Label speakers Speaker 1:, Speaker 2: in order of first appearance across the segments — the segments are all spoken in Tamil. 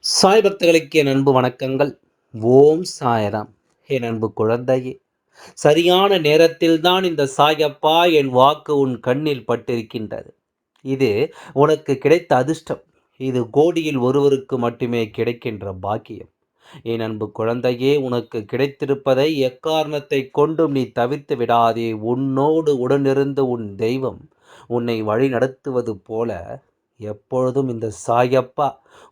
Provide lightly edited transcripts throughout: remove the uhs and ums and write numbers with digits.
Speaker 1: சாய் பக்தர்களுக்கு என் அன்பு வணக்கங்கள். ஓம் சாய்ராம். என் அன்பு குழந்தையே, சரியான நேரத்தில்தான் இந்த சாயப்பா என் வாக்கு உன் கண்ணில் பட்டிருக்கின்றது. இது உனக்கு கிடைத்த அதிர்ஷ்டம். இது கோடியில் ஒருவருக்கு மட்டுமே கிடைக்கின்ற பாக்கியம். என் அன்பு குழந்தையே, உனக்கு கிடைத்திருப்பதை எக்காரணத்தை கொண்டும் நீ தவிர்த்து விடாதே. உன்னோடு உடனிருந்து உன் தெய்வம் உன்னை வழி நடத்துவது போல எப்பொழுதும் இந்த சாயப்பா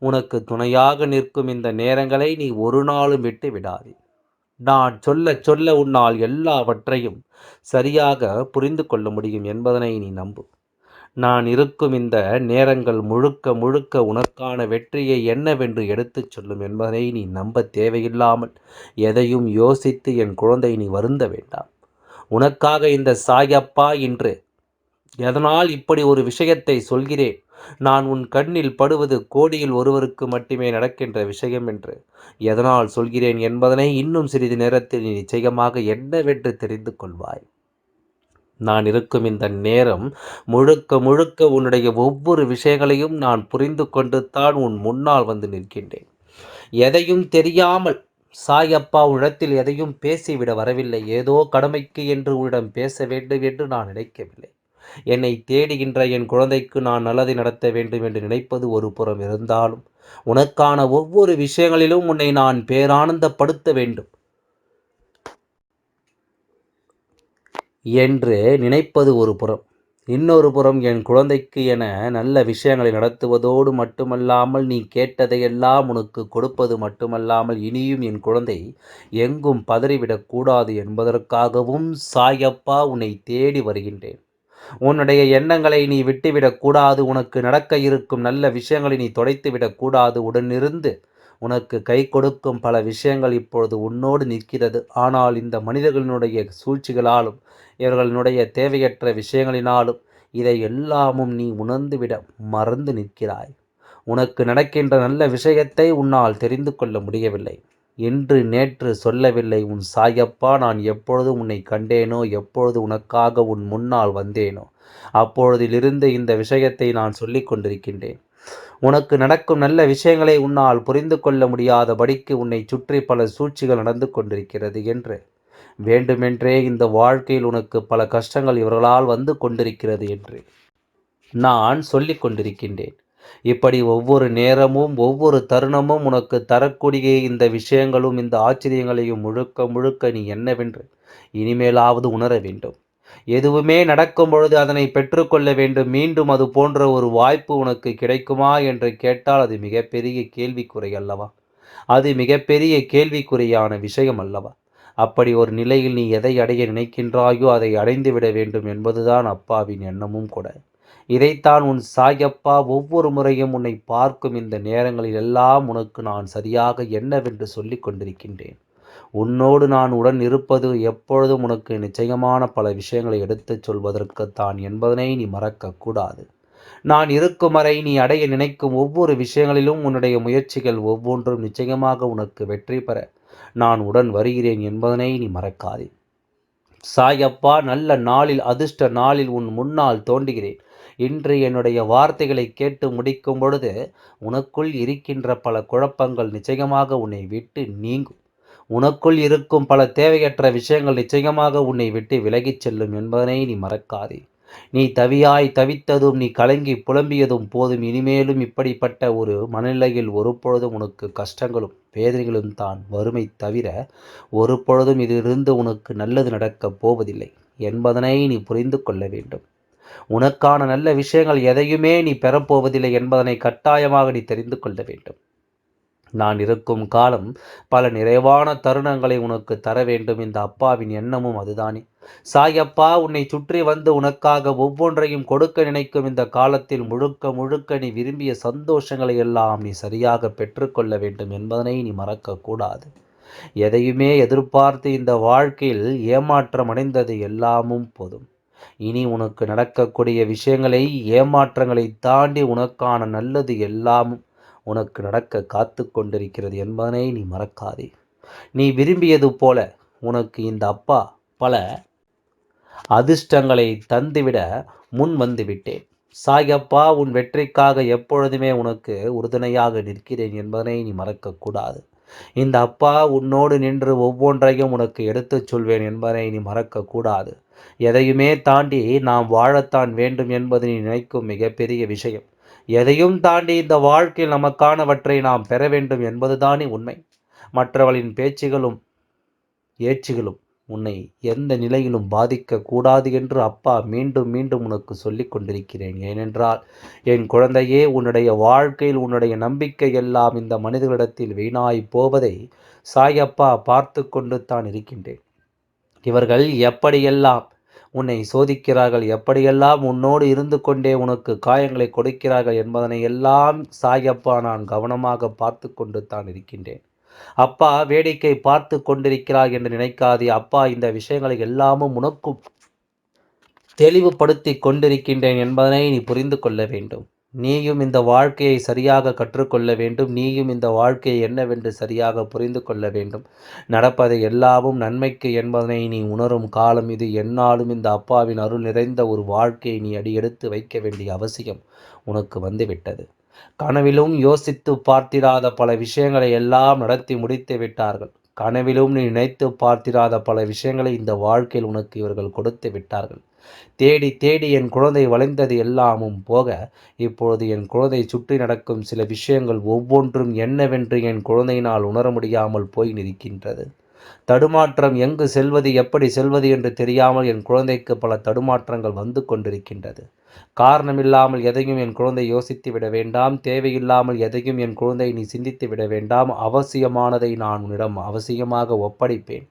Speaker 1: உனக்கு துணையாக நிற்கும் இந்த நேரங்களை நீ ஒரு நாளும் விட்டு விடாதே. நான் சொல்ல சொல்ல உன்னால் எல்லாவற்றையும் சரியாக புரிந்து கொள்ள முடியும் என்பதனை நீ நம்பு. நான் இருக்கும் இந்த நேரங்கள் முழுக்க முழுக்க உனக்கான வெற்றியை என்னவென்று எடுத்துச் சொல்லும் என்பதனை நீ நம்ப தேவையில்லாமல் எதையும் யோசித்து என் குழந்தை நீ வருந்த வேண்டாம். உனக்காக இந்த சாயப்பா இன்று எதனால் இப்படி ஒரு விஷயத்தை சொல்கிறேன், நான் உன் கண்ணில் படுவது கோடியில் ஒருவருக்கு மட்டுமே நடக்கின்ற விஷயம் என்று எதனால் சொல்கிறேன் என்பதனை இன்னும் சிறிது நேரத்தில் நீ நிச்சயமாக என்னவென்று தெரிந்து கொள்வாய். நான் இருக்கும் இந்த நேரம் முழுக்க முழுக்க உன்னுடைய ஒவ்வொரு விஷயங்களையும் நான் புரிந்து கொண்டு தான் உன் முன்னால் வந்து நிற்கின்றேன். எதையும் தெரியாமல் சாயப்பா உன்னிடத்தில் எதையும் பேசிவிட வரவில்லை. ஏதோ கடமைக்கு என்று உன்னிடம் பேச வேண்டும் என்று நான் நினைக்கவில்லை. என்னை தேடுகின்ற என் குழந்தைக்கு நான் நல்லதை நடத்த வேண்டும் என்று நினைப்பது ஒரு புறம் இருந்தாலும், உனக்கான ஒவ்வொரு விஷயங்களிலும் உன்னை நான் பேரானந்தப்படுத்த வேண்டும் என்று நினைப்பது ஒரு புறம். இன்னொரு புறம் என் குழந்தைக்கு என நல்ல விஷயங்களை நடத்துவதோடு மட்டுமல்லாமல், நீ கேட்டதையெல்லாம் உனக்கு கொடுப்பது மட்டுமல்லாமல், இனியும் என் குழந்தை எங்கும் பதறிவிடக்கூடாது என்பதற்காகவும் சாயப்பா உன்னை தேடி வருகின்றேன். உன்னுடைய எண்ணங்களை நீ விட்டுவிடக்கூடாது. உனக்கு நடக்க இருக்கும் நல்ல விஷயங்களை நீ தொலைத்துவிடக்கூடாது. உடனிருந்து உனக்கு கை கொடுக்கும் பல விஷயங்கள் இப்பொழுது உன்னோடு நிற்கிறது. ஆனால் இந்த மனிதர்களினுடைய சூழ்ச்சிகளாலும் இவர்களுடைய தேவையற்ற விஷயங்களினாலும் இதை எல்லாமும் நீ உணர்ந்துவிட மறந்து நிற்கிறாய். உனக்கு நடக்கின்ற நல்ல விஷயத்தை உன்னால் தெரிந்து கொள்ள முடியவில்லை. இன்று நேற்று சொல்லவில்லை உன் சாயப்பா. நான் எப்பொழுது உன்னை கண்டேனோ, எப்பொழுது உனக்காக உன் முன்னால் வந்தேனோ, அப்பொழுதிலிருந்து இந்த விஷயத்தை நான் சொல்லிக் கொண்டிருக்கின்றேன். உனக்கு நடக்கும் நல்ல விஷயங்களை உன்னால் புரிந்து கொள்ள முடியாதபடிக்கு உன்னை சுற்றி பல சூழ்ச்சிகள் நடந்து கொண்டிருக்கிறது என்று, வேண்டுமென்றே இந்த வாழ்க்கையில் உனக்கு பல கஷ்டங்கள் இவர்களால் வந்து கொண்டிருக்கிறது என்று நான் சொல்லிக் கொண்டிருக்கின்றேன். இப்படி ஒவ்வொரு நேரமும் ஒவ்வொரு தருணமும் உனக்கு தரக்கூடிய இந்த விஷயங்களும் இந்த ஆச்சரியங்களையும் முழுக்க முழுக்க நீ என்னவென்று இனிமேலாவது உணர வேண்டும். எதுவுமே நடக்கும் பொழுது அதனை பெற்றுக்கொள்ள வேண்டும். மீண்டும் அது போன்ற ஒரு வாய்ப்பு உனக்கு கிடைக்குமா என்று கேட்டால் அது மிகப்பெரிய கேள்விக்குறை அல்லவா? அது மிகப்பெரிய கேள்விக்குறியான விஷயம் அல்லவா? அப்படி ஒரு நிலையில் நீ எதை அடைய நினைக்கின்றாயோ அதை அடைந்துவிட வேண்டும் என்பதுதான் அப்பாவின் எண்ணமும் கூட. இதைத்தான் உன் சாயப்பா ஒவ்வொரு முறையும் உன்னை பார்க்கும் இந்த நேரங்களில் எல்லாம் உனக்கு நான் சரியாக என்னவென்று சொல்லிக் கொண்டிருக்கின்றேன். உன்னோடு நான் உடன் இருப்பது எப்பொழுதும் உனக்கு நிச்சயமான பல விஷயங்களை எடுத்துச் சொல்வதற்குத்தான் என்பதனை நீ மறக்கக்கூடாது. நான் இருக்கும் வரை நீ அடைய நினைக்கும் ஒவ்வொரு விஷயங்களிலும் உன்னுடைய முயற்சிகள் ஒவ்வொன்றும் நிச்சயமாக உனக்கு வெற்றி பெற நான் உடன் வருகிறேன் என்பதனை நீ மறக்காதே. சாயப்பா நல்ல நாளில் அதிர்ஷ்ட நாளில் உன் முன்னால் தோன்றுகிறேன். இன்று என்னுடைய வார்த்தைகளை கேட்டு முடிக்கும் பொழுது உனக்குள் இருக்கின்ற பல குழப்பங்கள் நிச்சயமாக உன்னை விட்டு நீங்கும். உனக்குள் இருக்கும் பல தேவையற்ற விஷயங்கள் நிச்சயமாக உன்னை விட்டு விலகிச் செல்லும் என்பதனை நீ மறக்காதே. நீ தவியாய் தவித்ததும் நீ கலங்கி புலம்பியதும் போதும். இனிமேலும் இப்படிப்பட்ட ஒரு மனநிலையில் ஒரு பொழுதும் உனக்கு கஷ்டங்களும் வேதனைகளும் தான் வறுமை தவிர ஒரு பொழுதும் இதிலிருந்து உனக்கு நல்லது நடக்கப் போவதில்லை என்பதனை நீ புரிந்து கொள்ள வேண்டும். உனக்கான நல்ல விஷயங்கள் எதையுமே நீ பெறப்போவதில்லை என்பதனை கட்டாயமாக நீ தெரிந்து கொள்ள வேண்டும். நான் இருக்கும் காலம் பல நிறைவான தருணங்களை உனக்கு தர வேண்டும். இந்த அப்பாவின் எண்ணமும் அதுதானே. சாயப்பா உன்னை சுற்றி வந்து உனக்காக ஒவ்வொன்றையும் கொடுக்க நினைக்கும் இந்த காலத்தில் முழுக்க முழுக்க நீ விரும்பிய சந்தோஷங்களை எல்லாம் நீ சரியாக பெற்றுக்கொள்ள வேண்டும் என்பதனை நீ மறக்கக்கூடாது. எதையுமே எதிர்பார்த்து இந்த வாழ்க்கையில் ஏமாற்றம் அடைந்தது எல்லாமும் போதும். இனி உனக்கு நடக்கக்கூடிய விஷயங்களை ஏமாற்றங்களை தாண்டி உனக்கான நல்லது எல்லாமும் உனக்கு நடக்க காத்து கொண்டிருக்கிறது என்பதனை நீ மறக்காதே. நீ விரும்பியது போல உனக்கு இந்த அப்பா பல அதிர்ஷ்டங்களை தந்துவிட முன் வந்து விட்டேன். சாயப்பா உன் வெற்றிக்காக எப்பொழுதுமே உனக்கு உறுதுணையாக நிற்கிறேன் என்பதனை நீ மறக்கக்கூடாது. இந்த அப்பா உன்னோடு நின்று ஒவ்வொன்றையும் உனக்கு எடுத்துச் சொல்வேன் என்பதனை நீ மறக்கக்கூடாது. எதையுமே தாண்டி நாம் வாழத்தான் வேண்டும் என்பது நீ நினைக்கும் மிகப்பெரிய விஷயம். எதையும் தாண்டி இந்த வாழ்க்கையில் நமக்கானவற்றை நாம் பெற வேண்டும் என்பதுதானே உண்மை. மற்றவர்களின் பேச்சுகளும் ஏச்சுகளும் உன்னை எந்த நிலையிலும் பாதிக்கக்கூடாது என்று அப்பா மீண்டும் மீண்டும் உனக்கு சொல்லிக் கொண்டிருக்கிறேன். ஏனென்றால் என் குழந்தையே, உன்னுடைய வாழ்க்கையில் உன்னுடைய நம்பிக்கை எல்லாம் இந்த மனிதர்களிடத்தில் வீணாய் போவதை சாயப்பா பார்த்து கொண்டு தான் இருக்கின்றேன். இவர்கள் எப்படியெல்லாம் உன்னை சோதிக்கிறார்கள், எப்படியெல்லாம் உன்னோடு இருந்து கொண்டே உனக்கு காயங்களை கொடுக்கிறார்கள் என்பதனை எல்லாம் சாயப்பா நான் கவனமாக பார்த்து கொண்டு தான் இருக்கின்றேன். அப்பா வேடிக்கை பார்த்து கொண்டிருக்கிறார் என்று நினைக்காதே. அப்பா இந்த விஷயங்களை எல்லாமும் உனக்கும் தெளிவுபடுத்தி கொண்டிருக்கின்றேன் என்பதனை நீ புரிந்து கொள்ள வேண்டும். நீயும் இந்த வாழ்க்கையை சரியாக கற்றுக்கொள்ள வேண்டும். நீயும் இந்த வாழ்க்கையை என்னவென்று சரியாக புரிந்து கொள்ள வேண்டும். நடப்பதை எல்லாமும் நன்மைக்கு என்பதனை நீ உணரும் காலம் இது. எந்நாளும் இந்த அப்பாவின் அருள் நிறைந்த ஒரு வாழ்க்கையை நீ அடியெடுத்து வைக்க வேண்டிய அவசியம் உனக்கு வந்துவிட்டது. கனவிலும் யோசித்து பார்த்திராத பல விஷயங்களை எல்லாம் நடத்தி முடித்து விட்டார்கள். கனவிலும் நீ நினைத்து பார்த்திராத பல விஷயங்களை இந்த வாழ்க்கையில் உனக்கு இவர்கள் கொடுத்து விட்டார்கள். தேடி தேடி என் குழந்தை வளைந்தது எல்லாமும் போக, இப்பொழுது என் குழந்தை சுற்றி நடக்கும் சில விஷயங்கள் ஒவ்வொன்றும் என்னவென்று என் குழந்தையினால் உணர முடியாமல் போய் நிற்கின்றது. தடுமாற்றம், எங்கு செல்வது, எப்படி செல்வது என்று தெரியாமல் என் குழந்தைக்கு பல தடுமாற்றங்கள் வந்து கொண்டிருக்கின்றது. காரணமில்லாமல் எதையும் என் குழந்தை யோசித்து விட வேண்டாம். தேவையில்லாமல் எதையும் என் குழந்தை நீ சிந்தித்து விட வேண்டாம். அவசியமானதை நான் உன்னிடம் அவசியமாக ஒப்படைப்பேன்.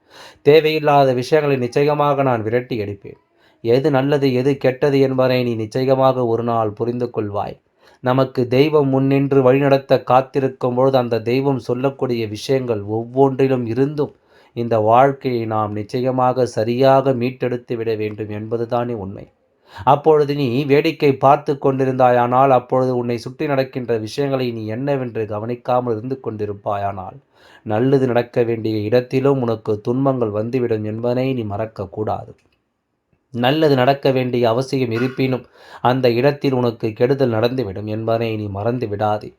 Speaker 1: தேவையில்லாத விஷயங்களை நிச்சயமாக நான் விரட்டி அடிப்பேன். எது நல்லது எது கெட்டது என்பதை நீ நிச்சயமாக ஒரு நாள் புரிந்து கொள்வாய். நமக்கு தெய்வம் முன்னின்று வழிநடத்த காத்திருக்கும் பொழுது அந்த தெய்வம் சொல்லக்கூடிய விஷயங்கள் ஒவ்வொன்றிலும் இருந்தும் இந்த வாழ்க்கையை நாம் நிச்சயமாக சரியாக மீட்டெடுத்து விட வேண்டும் என்பதுதானே உண்மை. அப்பொழுது நீ வேடிக்கை பார்த்து கொண்டிருந்தாயானால், அப்பொழுது உன்னை சுற்றி நடக்கின்ற விஷயங்களை நீ என்னவென்று கவனிக்காமல் இருந்து கொண்டிருப்பாயானால், நல்லது நடக்க வேண்டிய இடத்திலும் உனக்கு துன்பங்கள் வந்துவிடும் என்பதனை நீ மறக்கக்கூடாது. நல்லது நடக்க வேண்டிய அவசியம் இருப்பினும் அந்த இடத்தில் உனக்கு கெடுதல் நடந்துவிடும் என்பதனை நீ மறந்து விடாதே.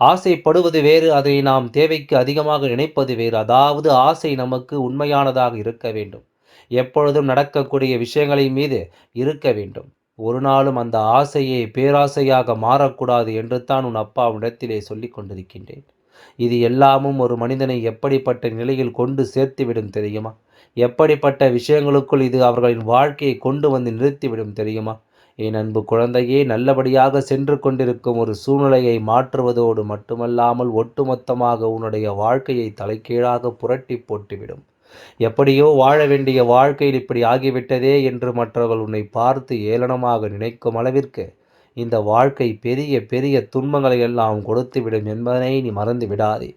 Speaker 1: ஆசைப்படுவது வேறு, அதை நாம் தேவைக்கு அதிகமாக நினைப்பது வேறு. அதாவது ஆசை நமக்கு உண்மையானதாக இருக்க வேண்டும். எப்பொழுதும் நடக்கக்கூடிய விஷயங்களின் மீது இருக்க வேண்டும். ஒரு நாளும் அந்த ஆசையை பேராசையாக மாறக்கூடாது என்று தான் உன் அப்பா உன்னிடத்திலே சொல்லிக் கொண்டிருக்கின்றேன். இது எல்லாமும் ஒரு மனிதனை எப்படிப்பட்ட நிலையில் கொண்டு சேர்த்துவிடும் தெரியுமா? எப்படிப்பட்ட விஷயங்களுக்குள் இது அவர்களின் வாழ்க்கையை கொண்டு வந்து நிறுத்திவிடும் தெரியுமா? என் அன்பு குழந்தையே, நல்லபடியாக சென்று கொண்டிருக்கும் ஒரு சூழ்நிலையை மாற்றுவதோடு மட்டுமல்லாமல் ஒட்டுமொத்தமாக உன்னுடைய வாழ்க்கையை தலைகீழாக புரட்டி போட்டுவிடும். எப்படியோ வாழ வேண்டிய வாழ்க்கையில் இப்படி ஆகிவிட்டதே என்று மற்றவர்கள் உன்னை பார்த்து ஏளனமாக நினைக்கும் அளவிற்கு இந்த வாழ்க்கை பெரிய பெரிய துன்பங்களை எல்லாம் கொடுத்துவிடும் என்பதனை நீ மறந்து விடாதே.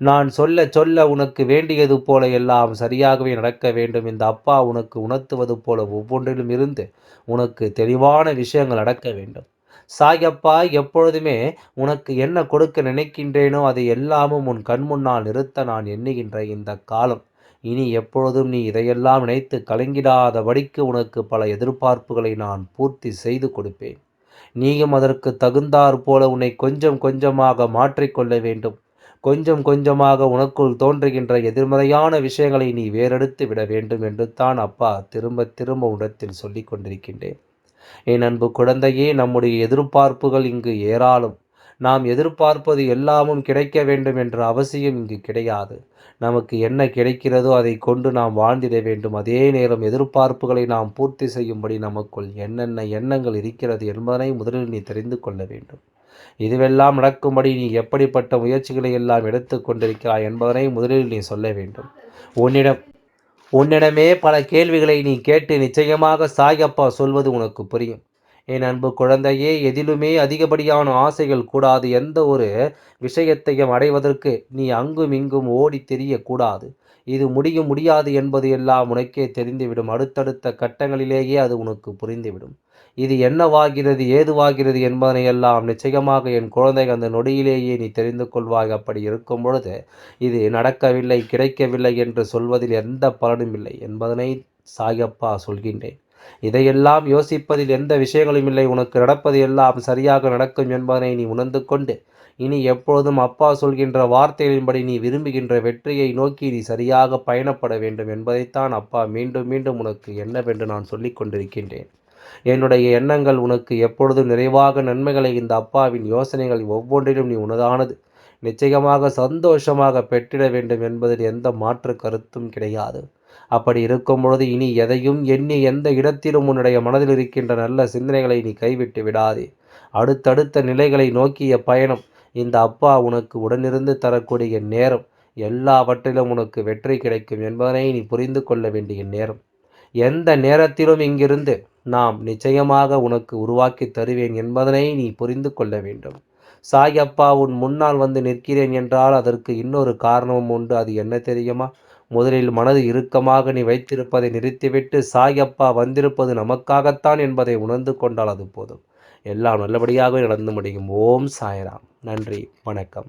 Speaker 1: நான் சொல்ல சொல்ல உனக்கு வேண்டியது போல எல்லாம் சரியாகவே நடக்க வேண்டும். இந்த அப்பா உனக்கு உணர்த்துவது போல ஒவ்வொன்றிலும் இருந்து உனக்கு தெளிவான விஷயங்கள் நடக்க வேண்டும். சாயப்பா எப்பொழுதுமே உனக்கு என்ன கொடுக்க நினைக்கின்றேனோ அதை எல்லாமும் உன் கண் முன்னால் நிறுத்த நான் எண்ணுகின்ற இந்த காலம் இனி எப்பொழுதும் நீ இதையெல்லாம் நினைத்து கலங்கிடாதபடிக்கு உனக்கு பல எதிர்பார்ப்புகளை நான் பூர்த்தி செய்து கொடுப்பேன். நீயும் அதற்கு தகுந்தாற் போல உன்னை கொஞ்சம் கொஞ்சமாக மாற்றிக்கொள்ள வேண்டும். கொஞ்சம் கொஞ்சமாக உனக்குள் தோன்றுகின்ற எதிர்மறையான விஷயங்களை நீ வேறெடுத்து விட வேண்டும் என்று தான் அப்பா திரும்ப திரும்ப உன்னிடத்தில் சொல்லிக் கொண்டிருக்கின்றேன். என் அன்பு குழந்தையே, நம்முடைய எதிர்பார்ப்புகள் இங்கு ஏராளம். நாம் எதிர்பார்ப்பது எல்லாமும் கிடைக்க வேண்டும் என்ற அவசியம் இங்கு கிடையாது. நமக்கு என்ன கிடைக்கிறதோ அதை கொண்டு நாம் வாழ்ந்திட வேண்டும். அதே நேரம் எதிர்பார்ப்புகளை நாம் பூர்த்தி செய்யும்படி நமக்குள் என்னென்ன எண்ணங்கள் இருக்கிறது என்பதனை முதலில் நீ தெரிந்து கொள்ள வேண்டும். இதுவெல்லாம் நடக்கும்படி நீ எப்படிப்பட்ட முயற்சிகளை எல்லாம் எடுத்து கொண்டிருக்கிறாய் என்பதனை முதலில் நீ சொல்ல வேண்டும். உன்னிடம் உன்னிடமே பல கேள்விகளை நீ கேட்டு நிச்சயமாக சாயப்பா சொல்வது உனக்கு புரியும். என் அன்பு குழந்தையே, எதிலுமே அதிகப்படியான ஆசைகள் கூடாது. எந்த ஒரு விஷயத்தையும் அடைவதற்கு நீ அங்கும் இங்கும் ஓடி தெரியக்கூடாது. இது முடியும் முடியாது என்பது எல்லாம் உனக்கே தெரிந்துவிடும். அடுத்தடுத்த கட்டங்களிலேயே அது உனக்கு புரிந்துவிடும். இது என்னவாகிறது ஏதுவாகிறது என்பதனை எல்லாம் நிச்சயமாக என் குழந்தை அந்த நொடியிலேயே நீ தெரிந்து கொள்வாய். அப்படி இருக்கும் பொழுது இது நடக்கவில்லை கிடைக்கவில்லை என்று சொல்வதில் எந்த பலனும் இல்லை என்பதனை சாயப்பா சொல்கின்றேன். இதையெல்லாம் யோசிப்பதில் எந்த விஷயங்களும் இல்லை. உனக்கு நடப்பது எல்லாம் சரியாக நடக்கும் என்பதனை நீ உணர்ந்து கொண்டு, இனி எப்பொழுதும் அப்பா சொல்கின்ற வார்த்தைகளின்படி நீ விரும்புகின்ற வெற்றியை நோக்கி நீ சரியாக பயணப்பட வேண்டும் என்பதைத்தான் அப்பா மீண்டும் மீண்டும் உனக்கு என்னவென்று நான் சொல்லிக் கொண்டிருக்கின்றேன். என்னுடைய எண்ணங்கள் உனக்கு எப்பொழுதும் நிறைவாக நன்மைகளை இந்த அப்பாவின் யோசனைகள் ஒவ்வொன்றிலும் நீ உனதானது நிச்சயமாக சந்தோஷமாக பெற்றிட வேண்டும் என்பதில் எந்த மாற்று கருத்தும் கிடையாது. அப்படி இருக்கும் பொழுது இனி எதையும் எண்ணி எந்த இடத்திலும் உன்னுடைய மனதில் இருக்கின்ற நல்ல சிந்தனைகளை நீ கைவிட்டு விடாதே. அடுத்தடுத்த நிலைகளை நோக்கிய பயணம் இந்த அப்பா உனக்கு உடனிருந்து தரக்கூடிய நேரம் எல்லாவற்றிலும் உனக்கு வெற்றி கிடைக்கும் என்பதனை நீ புரிந்து கொள்ள வேண்டிய நேரம். எந்த நேரத்திலும் இங்கிருந்து நாம் நிச்சயமாக உனக்கு உருவாக்கி தருவேன் என்பதனை நீ புரிந்து கொள்ள வேண்டும். சாயப்பா உன் முன்னால் வந்து நிற்கிறேன் என்றால் அதற்கு இன்னொரு காரணமும் உண்டு. அது என்ன தெரியுமா? முதலில் மனது இறுக்கமாக நீ வைத்திருப்பதை நிறுத்திவிட்டு சாயப்பா வந்திருப்பது நமக்காகத்தான் என்பதை உணர்ந்து கொண்டால் அது போதும். எல்லாம் நல்லபடியாக நடந்து முடியும். ஓம் சாய்ராம். நன்றி, வணக்கம்.